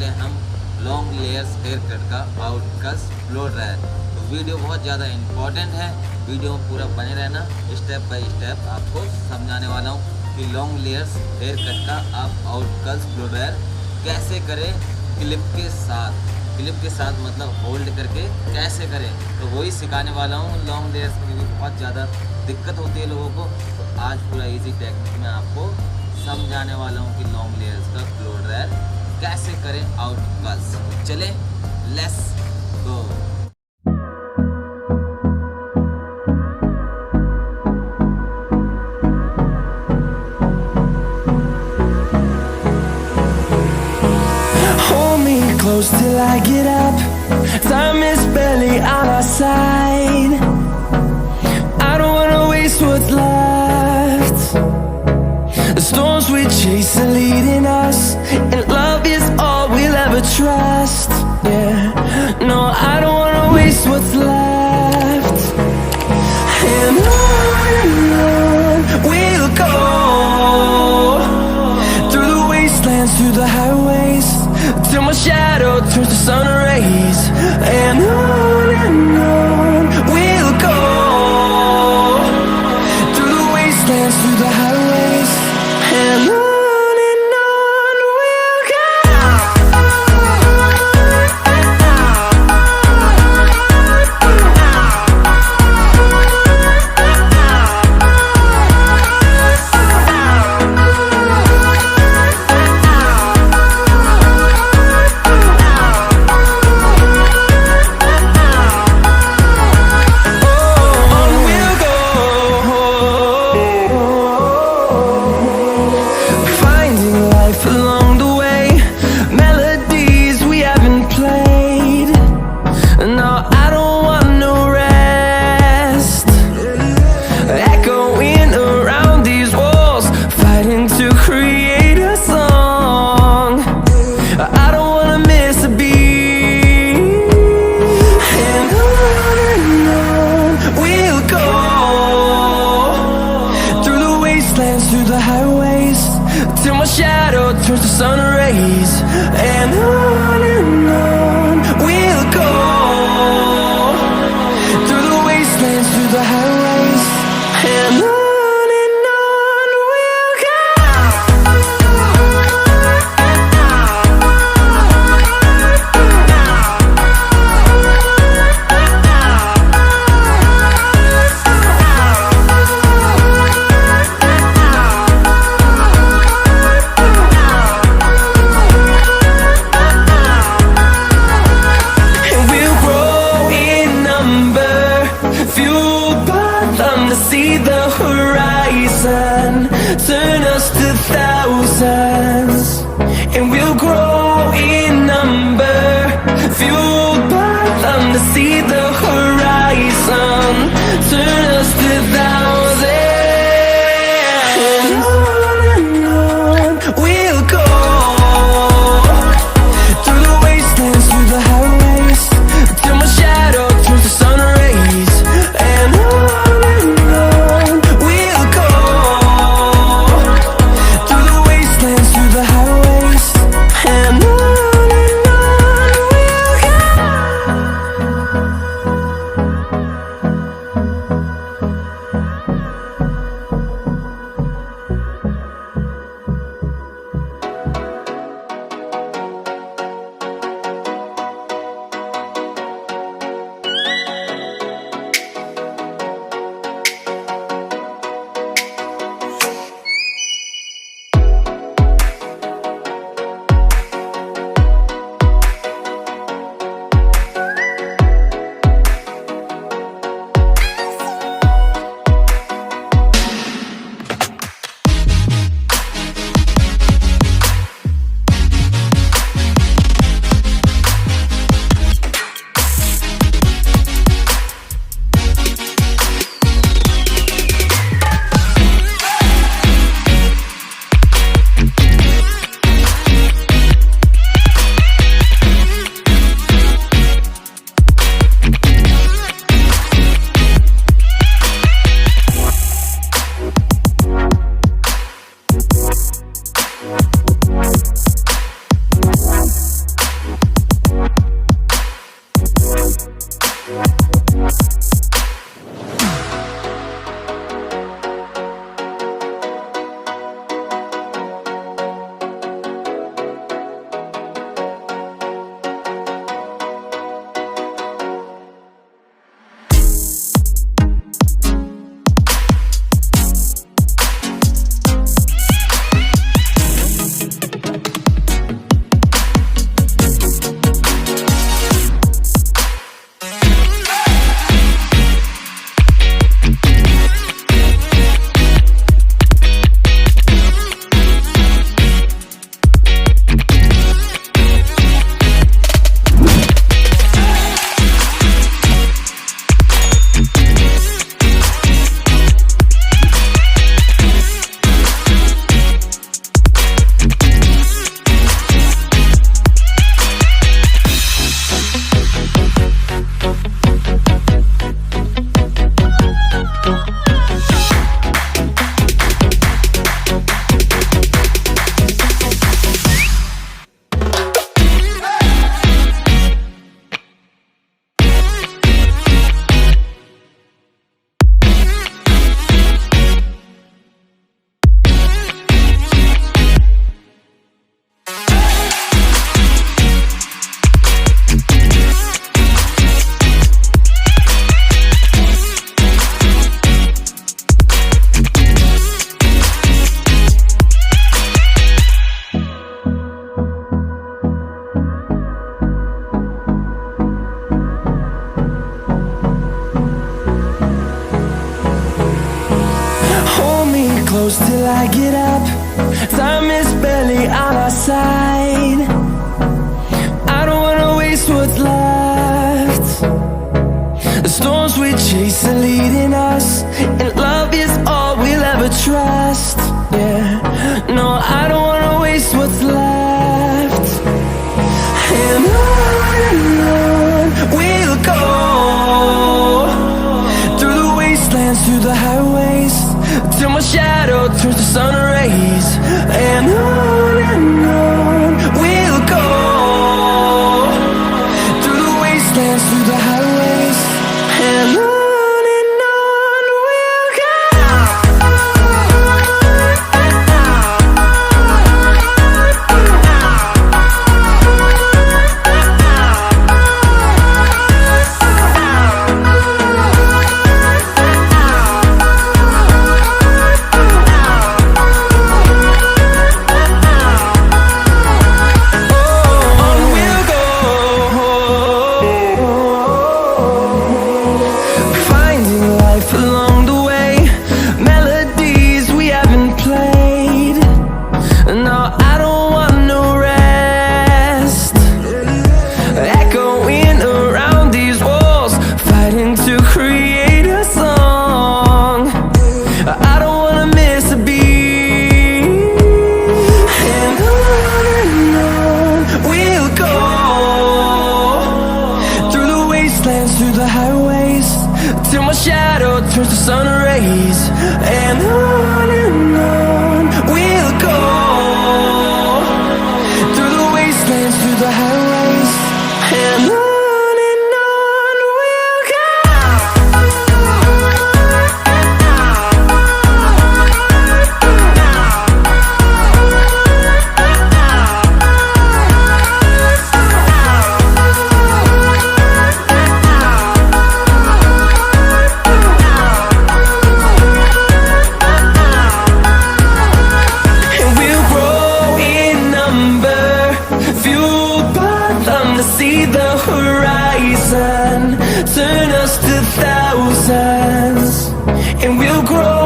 हैं हम long layers hair cut का आउटकस्ट ब्लो ड्रायर। तो वीडियो बहुत ज़्यादा इम्पॉर्टेंट है, वीडियो में पूरा बने रहना। स्टेप बाय स्टेप आपको समझाने वाला हूँ कि लॉन्ग लेयर्स हेयर कट का आप आउटकस्ट ब्लो ड्रायर कैसे करें क्लिप के साथ मतलब होल्ड करके कैसे करें, तो वही सिखाने वाला हूँ। लॉन्ग लेयर्स में भी बहुत ज़्यादा दिक्कत होती है लोगों को, तो आज पूरा इजी टेक्निक में आपको समझाने वाला हूँ कि लॉन्ग लेयर्स का ब्लो ड्रायर कैसे करें आउटकस्ट। चले let's go. Close till I get up. Time is barely on our side. I don't wanna waste what's left. The storms we chase are leading us, and love is all we'll ever trust. Yeah, no, I don't wanna waste what's left. And on we'll go, through the wastelands, through the highways, till my shadow turns to sun rays. And on we'll go, through the wastelands, through the highways, and on we'll go. Through the highways, till my shadow turns to sun rays. And on we'll go, through the wastelands, through the highways, and on we'll go. See the horizon, turn us to thousands, and we'll grow in number, fueled by them to see the horizon, turn us to thousands. And on we'll go, through the wastelands, through the highways, till my shadow turns to sun rays. And through the highways, and on we'll go. close till I get up. Time is barely on our side. I don't wanna waste what's left. The storms we chase are leading us, and love is all we'll ever trust. Yeah, no, I don't wanna waste what's left. And on we'll go, through the wastelands, through the highways, till my shadow turns to sun rays. And on we'll go, through the wastelands, through the highways, and on we'll go. Through the highways, till my shadow turns to sun rays. And on we'll go, through the wastelands, through the highways, and on we'll go. See the horizon turn us to thousands, and we'll grow